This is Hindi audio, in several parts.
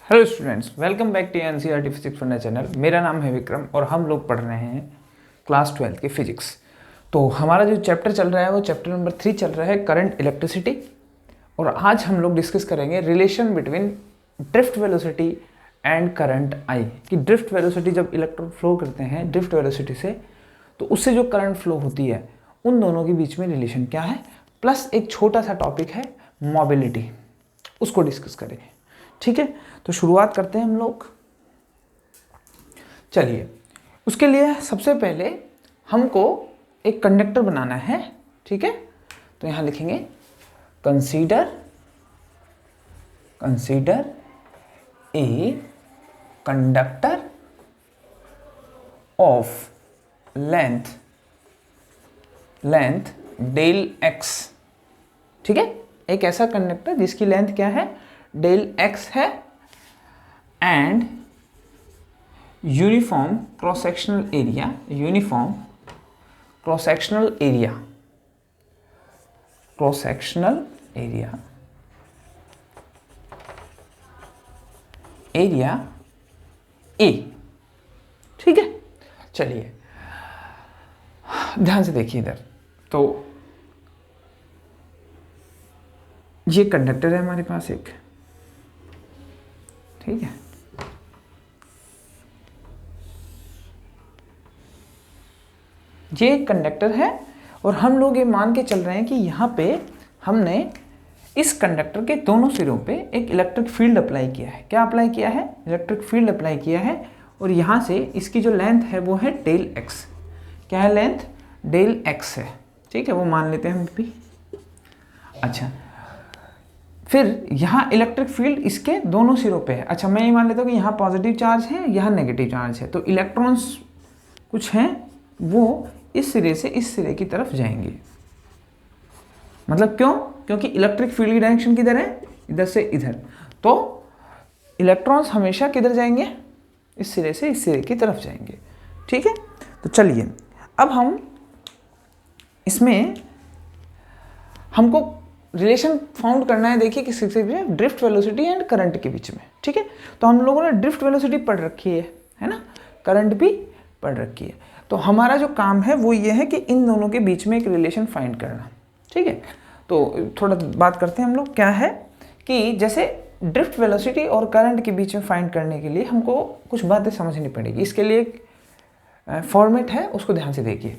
Hello students, welcome back to NCERT physics पढ़ना चैनल। मेरा नाम है विक्रम और हम लोग पढ़ रहे हैं क्लास 12 की फिजिक्स। तो हमारा जो चैप्टर चल रहा है वो चैप्टर नंबर 3 चल रहा है, करंट इलेक्ट्रिसिटी। और आज हम लोग डिस्कस करेंगे relation between drift velocity and current I. कि ड्रिफ्ट वेलोसिटी जब इलेक्ट्रॉन फ्लो करते हैं ड्रिफ्ट वेलोसिटी से, तो उससे जो करंट फ्लो होती है उन दोनों के बीच में रिलेशन क्या है, प्लस एक छोटा सा टॉपिक है मोबिलिटी, उसको डिस्कस करेंगे। ठीक है, तो शुरुआत करते हैं हम लोग। चलिए, उसके लिए सबसे पहले हमको एक कंडक्टर बनाना है। ठीक है, तो यहां लिखेंगे consider a conductor of length del X. ठीक है, एक ऐसा कंडक्टर जिसकी लेंथ क्या है, डेल एक्स है, and uniform cross sectional area A. ठीक है, चलिए ध्यान से देखिए इधर। तो ये कंडक्टर है हमारे पास एक, ठीक है। ये एक कंडक्टर है और हम लोग ये मान के चल रहे हैं कि यहाँ पे हमने इस कंडक्टर के दोनों सिरों पे एक इलेक्ट्रिक फील्ड अप्लाई किया है। क्या अप्लाई किया है? इलेक्ट्रिक फील्ड अप्लाई किया है। और यहाँ से इसकी जो लेंथ है वो है डेल एक्स। क्या है लेंथ? डेल एक्स है। ठीक है, वो मान लेते हैं हम भी। अच्छा, फिर यहाँ इलेक्ट्रिक फील्ड इसके दोनों सिरों पे है। अच्छा, मैं ये मान लेता हूँ कि यहाँ पॉजिटिव चार्ज है, यहाँ नेगेटिव चार्ज है, तो इलेक्ट्रॉन्स कुछ हैं वो इस सिरे से इस सिरे की तरफ जाएंगे। मतलब क्यों? क्योंकि इलेक्ट्रिक फील्ड की डायरेक्शन किधर है? इधर से इधर। तो इलेक्ट्रॉन्स हमेशा किधर जाएंगे? इस सिरे से इस सिरे की तरफ जाएंगे। ठीक है, तो चलिए अब हम इसमें हमको रिलेशन फाउंड करना है। देखिए किस से भी, ड्रिफ्ट वेलोसिटी एंड करंट के बीच में। ठीक है, तो हम लोगों ने ड्रिफ्ट वेलोसिटी पढ़ रखी है ना, करंट भी पढ़ रखी है। तो हमारा जो काम है वो ये है कि इन दोनों के बीच में एक रिलेशन फाइंड करना। ठीक है, तो थोड़ा बात करते हैं हम लोग। क्या है कि जैसे ड्रिफ्ट वेलोसिटी और करंट के बीच में फाइंड करने के लिए हमको कुछ बातें समझनी पड़ेगी। इसके लिए एक फॉर्मेट है, उसको ध्यान से देखिए।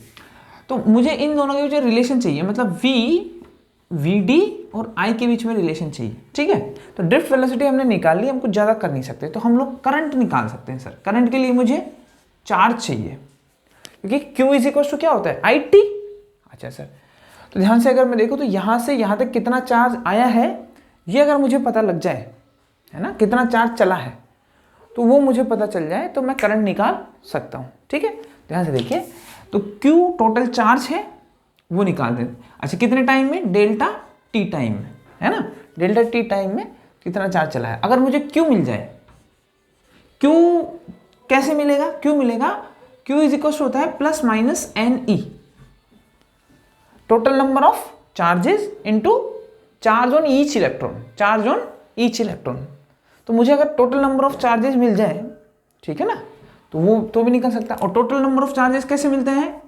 तो मुझे इन दोनों के बीच में रिलेशन चाहिए, मतलब वी डी और आई के बीच में रिलेशन चाहिए। ठीक है, तो ड्रिफ्ट वेलोसिटी हमने निकाल ली, हम कुछ ज़्यादा कर नहीं सकते, तो हम लोग करंट निकाल सकते हैं। सर करंट के लिए मुझे चार्ज चाहिए, क्योंकि Q इज इक्वल टू क्या होता है? IT। अच्छा सर, तो ध्यान से अगर मैं देखूँ तो यहाँ से यहाँ तक कितना चार्ज आया है ये अगर मुझे पता लग जाए, है ना, कितना चार्ज चला है, तो वो मुझे पता चल जाए तो मैं करंट निकाल सकता हूँ। ठीक है, ध्यान से देखिए। तो Q टोटल चार्ज है वो निकाल दें। अच्छा, कितने टाइम में? डेल्टा टी टाइम में, है ना, डेल्टा टी टाइम में कितना चार्ज चला है। अगर मुझे Q मिल जाए, Q कैसे मिलेगा? Q मिलेगा, Q इज इक्वल होता है plus minus NE, total number of charges into charge on each electron. तो मुझे अगर टोटल नंबर ऑफ चार्जेस मिल जाए, ठीक है ना, तो वो तो भी निकल सकता है। और टोटल नंबर ऑफ चार्जेस कैसे मिलते हैं?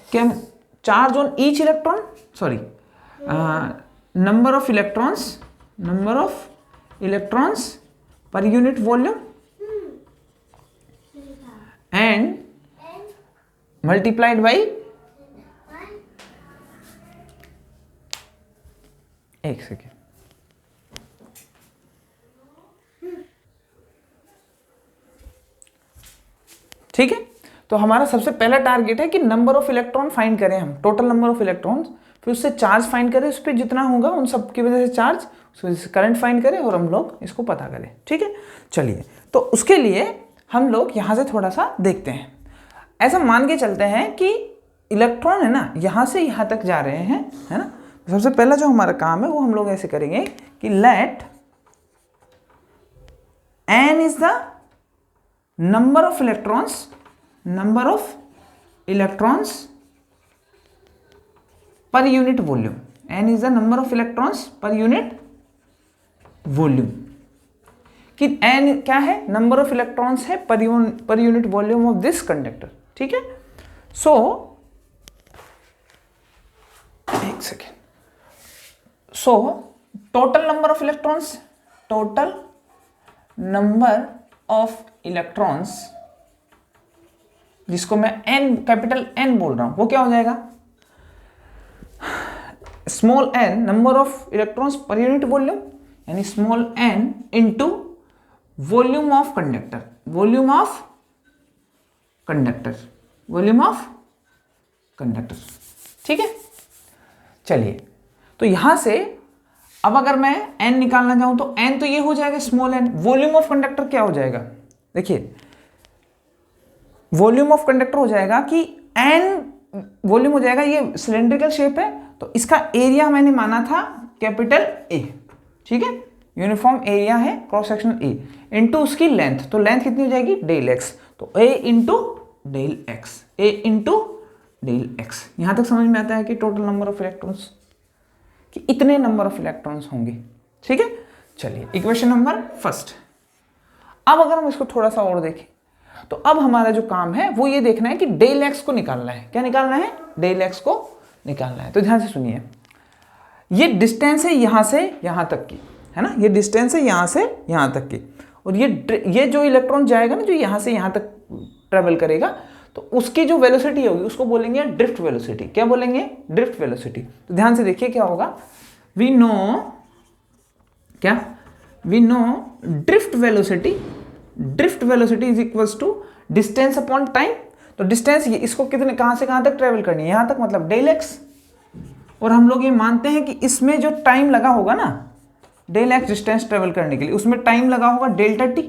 क्या? Charge on each electron, sorry, number of electrons per unit volume and multiplied by, एक सेकेंड, ठीक है। तो हमारा सबसे पहला टारगेट है कि नंबर ऑफ इलेक्ट्रॉन फाइंड करें हम, टोटल नंबर ऑफ इलेक्ट्रॉन्स, फिर उससे चार्ज फाइंड करें, उस पर जितना होगा उन सब की वजह से चार्ज, उस वजह से करंट फाइंड करें और हम लोग इसको पता करें। ठीक है, चलिए, तो उसके लिए हम लोग यहाँ से थोड़ा सा देखते हैं। ऐसा मान के चलते हैं कि इलेक्ट्रॉन है ना, यहाँ से यहाँ तक जा रहे हैं, है ना। सबसे पहला जो हमारा काम है वो हम लोग ऐसे करेंगे कि let n is the number of electrons per unit volume, n is the number of electrons per unit volume, कि n क्या है, नंबर ऑफ इलेक्ट्रॉन्स है पर unit volume of this conductor. ठीक है, सो एक second, so total number of electrons, total number of electrons जिसको मैं n कैपिटल N बोल रहा हूं, वो क्या हो जाएगा, small n number of electrons per unit volume, यानी small n into volume of conductor, volume of conductor, volume of conductor. ठीक है, चलिए, तो यहां से अब अगर मैं n निकालना चाहूं तो n तो ये हो जाएगा small n, volume of conductor क्या हो जाएगा, देखिए वॉल्यूम ऑफ कंडक्टर हो जाएगा कि n वॉल्यूम हो जाएगा, ये सिलेंड्रिकल शेप है तो इसका एरिया मैंने माना था कैपिटल A। ठीक है, यूनिफॉर्म एरिया है क्रॉस सेक्शनल A इंटू उसकी लेंथ, तो लेंथ कितनी हो जाएगी डेल x, तो A into del X, A into del X. यहां तक समझ में आता है कि टोटल नंबर ऑफ इलेक्ट्रॉन्स, कि इतने नंबर ऑफ इलेक्ट्रॉन्स होंगे। ठीक है, चलिए इक्वेशन नंबर फर्स्ट। अब अगर हम इसको थोड़ा सा और देखें तो अब हमारा जो काम है वो ये देखना है कि डेल एक्स को निकालना है। क्या निकालना है, डेल एक्स को निकालना है। तो ध्यान से सुनिए, ये डिस्टेंस है यहां से यहां तक की, है ना, ये डिस्टेंस है यहां से यहां तक की, और ये जो इलेक्ट्रॉन जाएगा ना, जो यहां से यहां तक ट्रेवल करेगा, तो उसकी जो वेलोसिटी होगी उसको बोलेंगे ड्रिफ्ट वेलोसिटी। क्या बोलेंगे, ड्रिफ्ट वेलोसिटी। तो ध्यान से देखिए क्या होगा, वी नो क्या, we know drift velocity, drift velocity is equals to distance upon time. तो डिस्टेंस ये इसको कितने, कहां से कहां तक ट्रेवल करनी है, यहां तक, मतलब डेल एक्स, और हम लोग ये मानते हैं कि इसमें जो टाइम लगा होगा ना, डेल एक्स डिस्टेंस ट्रेवल करने के लिए, उसमें टाइम लगा होगा डेल्टा टी।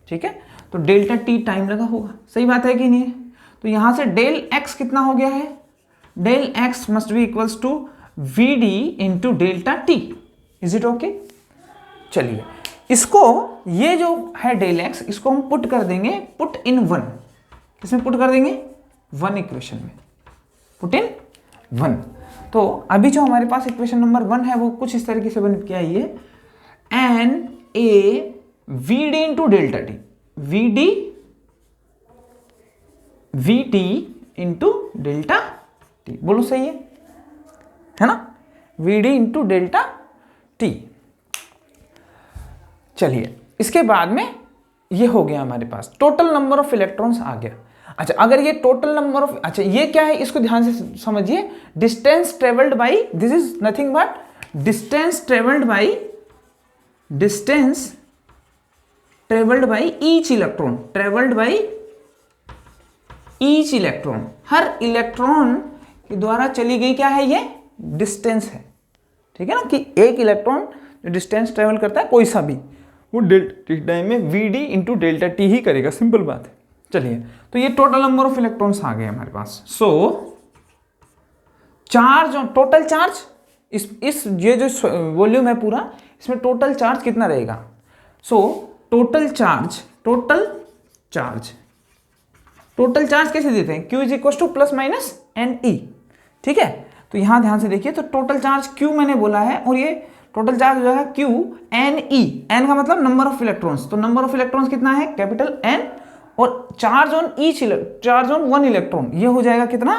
ठीक है, तो डेल्टा टी टाइम लगा होगा, सही बात है कि नहीं। तो यहां से डेल एक्स कितना हो गया है, del X must be equals to V D into delta T. Is it okay. चलिए इसको, ये जो है डेल एक्स, इसको हम पुट कर देंगे, पुट इन वन, किसमें पुट कर देंगे, वन इक्वेशन में, पुट इन वन। तो अभी जो हमारे पास इक्वेशन नंबर 1 है वो कुछ इस तरीके से बन के आई है, N A we D into delta T, V D V T into delta T, बोलो सही है ना, V D into delta T. चलिए इसके बाद में ये हो गया हमारे पास, टोटल नंबर ऑफ इलेक्ट्रॉन्स आ गया। अच्छा, अगर ये टोटल नंबर ऑफ, अच्छा ये क्या है, इसको ध्यान से समझिए, distance travelled by, this is nothing but distance travelled by, distance travelled by each electron, travelled by each electron, her electron के द्वारा चली गई क्या है, ये डिस्टेंस है। ठीक है ना, कि एक इलेक्ट्रॉन जो डिस्टेंस ट्रेवल करता है कोई सा भी, वो डेल्टा टाइम में v D into delta t ही करेगा, सिंपल बात है। चलिए, तो ये टोटल नंबर ऑफ इलेक्ट्रॉन्स आ गए हमारे पास। सो चार्ज, टोटल चार्ज, इस ये जो वॉल्यूम है पूरा, इसमें टोटल चार्ज कितना रहेगा। So total charge, total charge, total charge कैसे देते हैं, Q is equal to plus minus N E. ठीक है, तो यहां ध्यान से देखिए, तो टोटल चार्ज Q मैंने बोला है, और ये टोटल चार्ज हो जाएगा Q एन ई, एन का मतलब नंबर ऑफ इलेक्ट्रॉन्स, तो नंबर ऑफ इलेक्ट्रॉन्स कितना है, कैपिटल एन, और charge on each, charge on one electron, ये हो जाएगा कितना,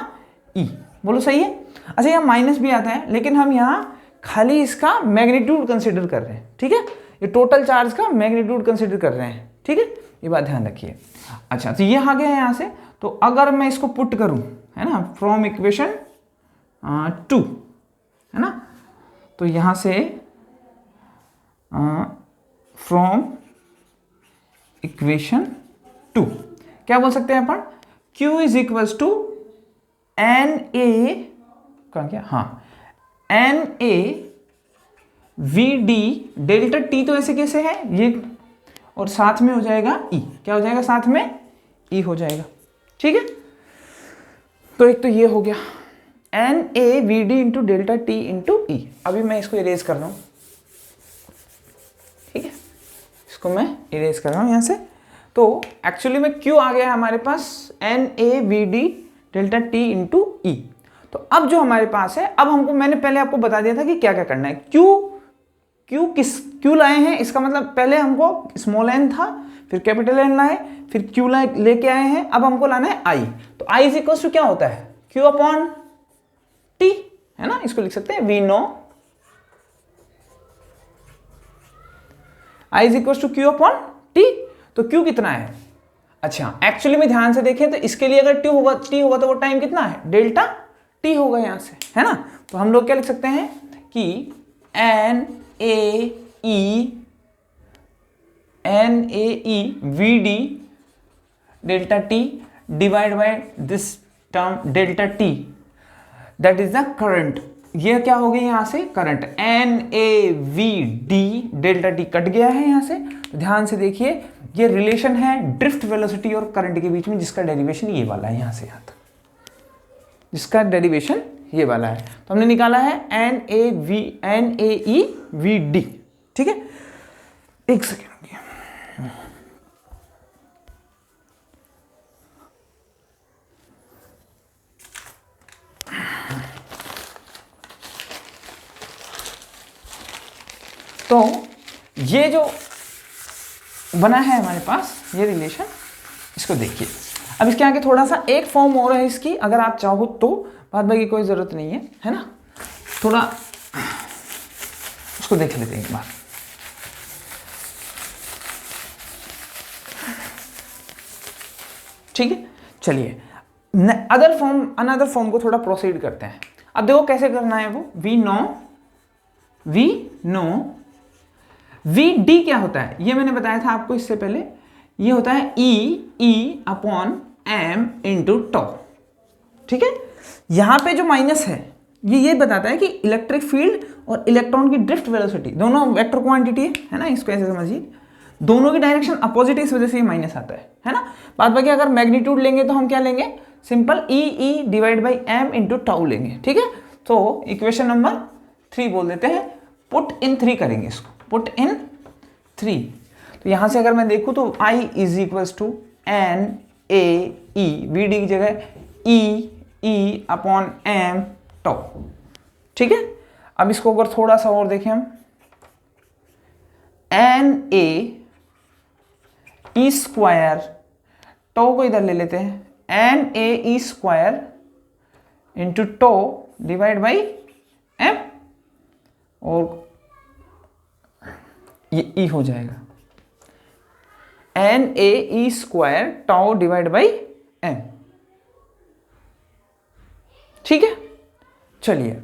ई। बोलो सही है। अच्छा, यहाँ माइनस भी आता है, लेकिन हम यहाँ खाली इसका मैग्नीट्यूड कंसिडर कर रहे हैं। ठीक है, ये टोटल चार्ज का मैग्नीट्यूड कंसिडर कर रहे हैं। ठीक है, ये बात ध्यान रखिए। अच्छा, तो ये आ गया है यहाँ से, तो अगर मैं इसको पुट करूँ, है ना, फ्रॉम इक्वेशन 2, है ना, तो यहाँ से फ्रॉम इक्वेशन 2 क्या बोल सकते हैं अपन, Q is equals to N A, कहाँ क्या, हाँ, N A we D delta T, तो ऐसे कैसे है ये, और साथ में हो जाएगा E, क्या हो जाएगा, साथ में E हो जाएगा। ठीक है, तो एक तो ये हो गया n A we D into delta t into e. अभी मैं इसको इरेज कर रहा हूँ, ठीक है, इसको मैं इरेज कर रहा हूँ यहाँ से। तो एक्चुअली में Q आ गया है हमारे पास n A we D delta t into e. तो अब जो हमारे पास है, अब हमको, मैंने पहले आपको बता दिया था कि क्या क्या करना है। Q क्यू लाए हैं, इसका मतलब पहले हमको स्मॉल एन था, फिर कैपिटल एन लाए, फिर क्यू लेके आए हैं, अब हमको लाना है आई। तो आई इज इक्वल टू क्या होता है, क्यू अपॉन टी, है ना, इसको लिख सकते हैं we know I is equal to Q upon T. तो क्यू कितना है, अच्छा एक्चुअली में ध्यान से देखें तो इसके लिए अगर टी होगा तो वो टाइम कितना है, डेल्टा टी होगा यहां से, है ना। तो हम लोग क्या लिख सकते हैं कि N A E V D delta T divide by this term delta T, that is the current. ये क्या हो गया यहां से, current. N A we D delta T cut गया है यहां से। तो ध्यान से देखिए, ये रिलेशन है ड्रिफ्ट वेलोसिटी और करंट के बीच में, जिसका डेरिवेशन ये वाला है, यहां से यहां तक, जिसका डेरिवेशन ये वाला है। तो हमने निकाला है N A E V D, ठीक है। एक सेकेंड, तो ये जो बना है हमारे पास ये रिलेशन, इसको देखिए। अब इसके आगे थोड़ा सा एक फॉर्म और है इसकी, अगर आप चाहो तो, बाद बाकी कोई जरूरत नहीं है ना। थोड़ा उसको देख लेते हैं एक बार। ठीक है, चलिए अनदर फॉर्म को थोड़ा प्रोसीड करते हैं। अब देखो कैसे करना है वो। वी नो वी डी क्या होता है, ये मैंने बताया था आपको इससे पहले, ये होता है ई अपॉन एम इंटू टॉ। ठीक है, यहां पे जो माइनस है ये बताता है कि इलेक्ट्रिक फील्ड और इलेक्ट्रॉन की ड्रिफ्ट वेलोसिटी दोनों वेक्टर क्वांटिटी है ना, इसको ऐसे समझिए, दोनों की डायरेक्शन अपोजिट है, इस वजह से ये माइनस आता है ना। बाद बाकी अगर मैग्नीट्यूड लेंगे तो हम क्या लेंगे, simple E divide by M into tau लेंगे। ठीक है, तो इक्वेशन नंबर 3 बोल देते हैं, पुट इन 3 करेंगे इसको, पुट इन 3। तो यहां से अगर मैं देखूं तो I is equals to N A E, V D की जगह ई अपॉन एम टॉ। ठीक है, अब इसको अगर थोड़ा सा और देखें हम, N A E square, tau को इधर ले लेते हैं, N A E square into tau divide by M, और ये ई हो जाएगा N A E square tau divide by M. ठीक है, चलिए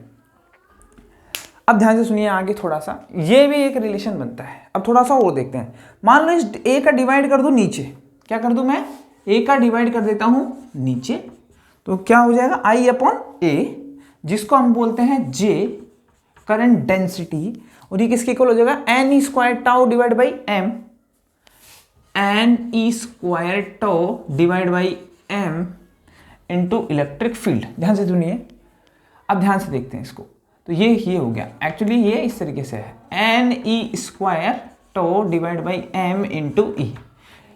अब ध्यान से सुनिए आगे थोड़ा सा, ये भी एक रिलेशन बनता है। अब थोड़ा सा और देखते हैं। मान लो इस ए का डिवाइड कर दूं नीचे, क्या कर दूं मैं, ए का डिवाइड कर देता हूं नीचे, तो क्या हो जाएगा आई अपॉन ए, जिसको हम बोलते हैं जे करंट डेंसिटी, और ये किसके इक्वल हो जाएगा, N E square tau divide by M, N E square tau divide by M into electric field. ध्यान से सुनिए, अब ध्यान से देखते हैं इसको। तो ये हो गया, एक्चुअली ये इस तरीके से है, n E square tau divide by M into e.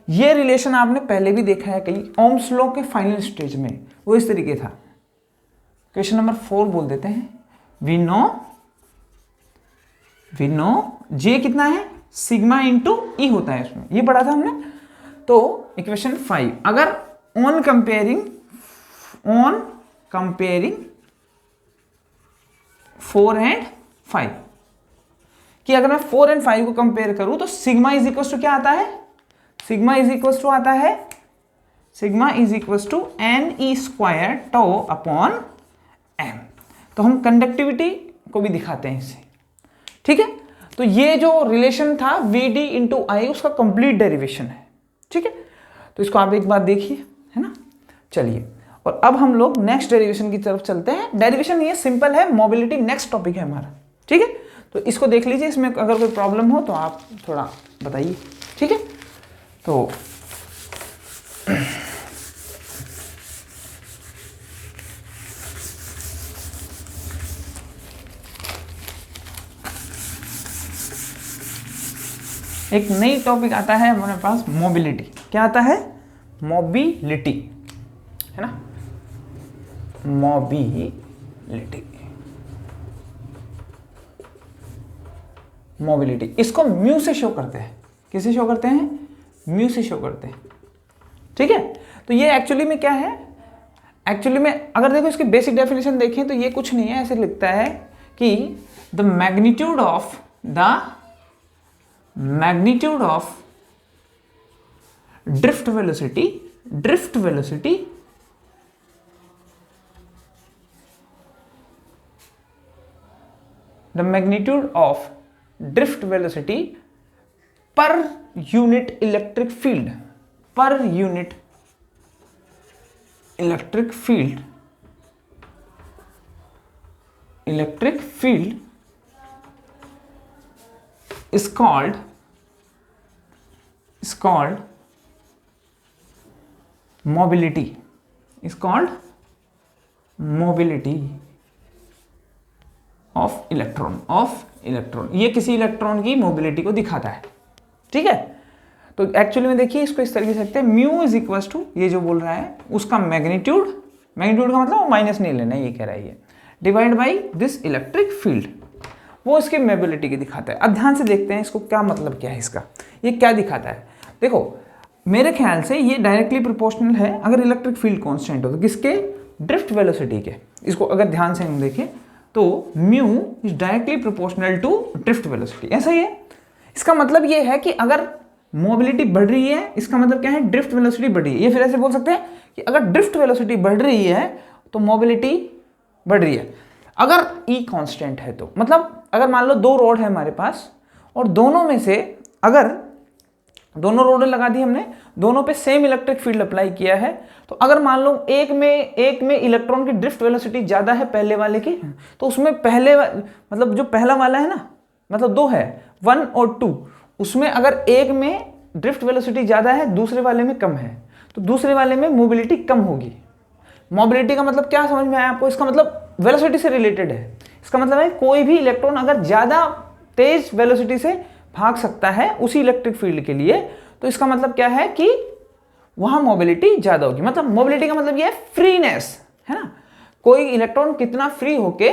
ये रिलेशन आपने पहले भी देखा है कहीं, ओम्स लॉ के फाइनल स्टेज में, वो इस तरीके था। क्वेश्चन नंबर 4 बोल देते हैं, वी नो जे कितना है, सिग्मा इंटू ई होता है इसमें, ये पढ़ा था हमने। तो इक्वेशन 5, अगर ऑन कंपेयरिंग 4 एंड 5, कि अगर मैं 4 एंड 5 को कंपेयर करूं तो सिग्मा इज इक्वल टू क्या आता है, sigma is equal to N E square tau upon M. तो हम कंडक्टिविटी को भी दिखाते हैं इससे। ठीक है, तो ये जो रिलेशन था वी डी इंटू आई, उसका कंप्लीट डेरिवेशन है। ठीक है, तो इसको आप एक बार देखिए, है ना। चलिए, और अब हम लोग नेक्स्ट डेरिवेशन की तरफ चलते हैं। डेरिवेशन ये सिंपल है, मोबिलिटी नेक्स्ट टॉपिक है हमारा। ठीक है, तो इसको देख लीजिए, इसमें अगर कोई प्रॉब्लम हो तो आप थोड़ा बताइए। ठीक है, तो एक नई टॉपिक आता है हमारे पास, मोबिलिटी। क्या आता है, मोबिलिटी, है ना, मोबिलिटी। मोबिलिटी। इसको म्यू से शो करते हैं। किसे शो करते हैं? म्यू से शो करते हैं। ठीक है, तो ये एक्चुअली में क्या है? एक्चुअली में अगर देखो इसकी बेसिक डेफिनेशन देखें तो ये कुछ नहीं है, ऐसे लिखता है कि the magnitude of drift velocity per unit electric field is called mobility of electron। ये किसी इलेक्ट्रॉन की मोबिलिटी को दिखाता है। ठीक है, तो एक्चुअली में देखिए इसको इस तरीके से लिखते हैं, म्यू इज इक्वल टू, ये जो बोल रहा है उसका मैग्नीट्यूड का मतलब वो माइनस नहीं लेना है, ये कह रहा है, ये divide by this electric field, वो इसकी मोबिलिटी की दिखाता है। अब ध्यान से देखते हैं इसको क्या मतलब क्या है इसका, ये क्या दिखाता है। देखो मेरे ख्याल से ये डायरेक्टली प्रोपोर्शनल है अगर इलेक्ट्रिक फील्ड कांस्टेंट हो तो किसके? ड्रिफ्ट वेलोसिटी के। इसको अगर ध्यान से हम देखें तो mu is directly proportional to drift velocity, ऐसा ही है। इसका मतलब ये है कि अगर मोबिलिटी बढ़ रही है इसका मतलब क्या है? ड्रिफ्ट वेलोसिटी बढ़ रही है। ये फिर ऐसे बोल सकते हैं कि अगर ड्रिफ्ट वेलोसिटी बढ़ रही है तो मोबिलिटी बढ़ रही है। अगर ई कांस्टेंट है तो मतलब अगर मान लो दो रोड है हमारे पास और दोनों में से अगर दोनों रोड लगा दी हमने, दोनों पे सेम इलेक्ट्रिक फील्ड अप्लाई किया है, तो अगर मान लो एक में इलेक्ट्रॉन की ड्रिफ्ट वेलोसिटी ज़्यादा है पहले वाले की, तो उसमें मतलब जो पहला वाला है ना, मतलब दो है 1 और 2, उसमें अगर एक में ड्रिफ्ट वेलोसिटी ज़्यादा है दूसरे वाले में कम है तो दूसरे वाले में मोबिलिटी कम होगी। मोबिलिटी का मतलब क्या समझ में आया आपको? इसका मतलब वेलोसिटी से रिलेटेड है। इसका मतलब है कोई भी इलेक्ट्रॉन अगर ज़्यादा तेज वेलोसिटी से भाग सकता है उसी इलेक्ट्रिक फील्ड के लिए, तो इसका मतलब क्या है कि वहां मोबिलिटी ज़्यादा होगी। मतलब मोबिलिटी का मतलब ये है फ्रीनेस, है ना। कोई इलेक्ट्रॉन कितना फ्री होके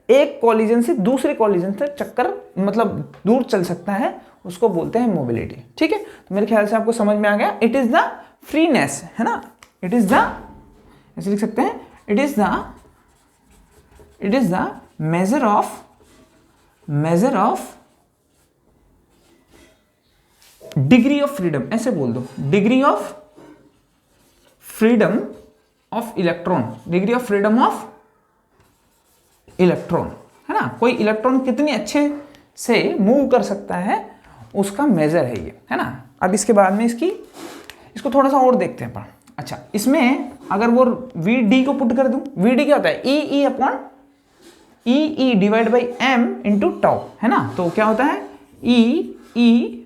एक कॉलिजन से दूसरे कॉलिजन से चक्कर मतलब दूर चल सकता है, उसको बोलते हैं मोबिलिटी। ठीक है, तो मेरे ख्याल से आपको समझ में आ गया। इट इज द फ्रीनेस, है ना, इट इज द, ऐसे लिख सकते हैं, it is the measure of degree of freedom, ऐसे बोल दो, degree of freedom of electron, degree of freedom of electron, है ना। कोई इलेक्ट्रॉन कितनी अच्छे से मूव कर सकता है उसका मेजर है ये, है ना। अब इसके बाद में इसको थोड़ा सा और देखते हैं अपन। अच्छा, इसमें अगर वो वी डी को पुट कर दूं, वी डी क्या होता है? E upon e divide by M into tau, है ना। तो क्या होता है? E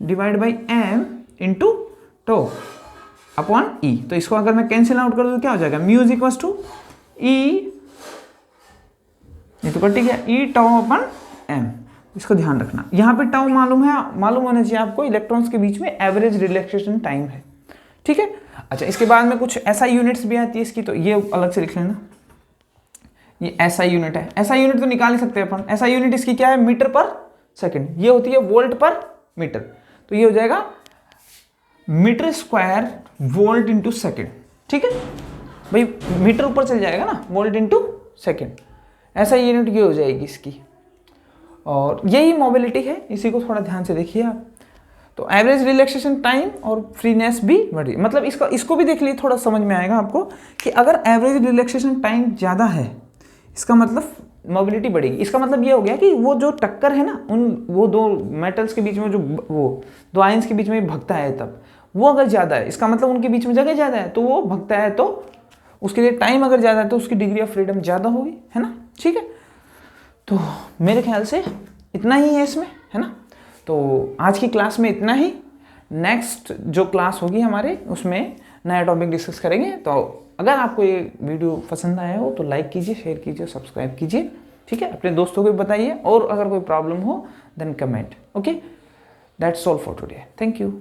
divide by M into tau upon e. तो इसको अगर मैं कैंसिल आउट कर दूं तो क्या हो जाएगा? म्यू इज इक्वल टू ई, ये तो कट गया, ई टाउ अपॉन एम। इसको ध्यान रखना, यहाँ पे टाउ मालूम होना चाहिए आपको, इलेक्ट्रॉन्स के बीच में एवरेज रिलैक्सेशन टाइम है। ठीक है। अच्छा, इसके बाद में कुछ ऐसा यूनिट्स भी आती है इसकी, तो ये अलग से लिख लेना। ये ऐसा यूनिट है, ऐसा यूनिट तो निकाल ही सकते हैं अपन। ऐसा यूनिट इसकी क्या है? मीटर पर सेकंड। ये होती है वोल्ट पर मीटर, तो ये हो जाएगा metre square volt into second. ठीक है भाई, मीटर ऊपर चल जाएगा ना, वोल्ट इंटू सेकेंड, ऐसा यूनिट ये हो जाएगी इसकी। और यही मोबिलिटी है, इसी को थोड़ा ध्यान से देखिए आप। तो एवरेज रिलैक्सेशन टाइम और फ्रीनेस भी बढ़ी, मतलब इसको भी देख लीजिए, थोड़ा समझ में आएगा आपको कि अगर एवरेज रिलैक्सेशन टाइम ज़्यादा है इसका मतलब मोबिलिटी बढ़ेगी। इसका मतलब ये हो गया कि वो जो टक्कर है ना, वो दो मेटल्स के बीच में, जो वो दो आयंस के बीच में भगता है, तब वो अगर ज़्यादा है इसका मतलब उनके बीच में जगह ज़्यादा है, तो वो भगता है, तो उसके लिए टाइम अगर ज़्यादा है तो उसकी डिग्री ऑफ फ्रीडम ज़्यादा होगी, है ना। ठीक है, तो मेरे ख्याल से इतना ही है इसमें, है ना। तो आज की क्लास में इतना ही। नेक्स्ट जो क्लास होगी हमारे, उसमें नया टॉपिक डिस्कस करेंगे। तो अगर आपको ये वीडियो पसंद आया हो तो लाइक कीजिए, शेयर कीजिए, सब्सक्राइब कीजिए। ठीक है, अपने दोस्तों को भी बताइए, और अगर कोई प्रॉब्लम हो then comment. Okay, that's all for today, thank you.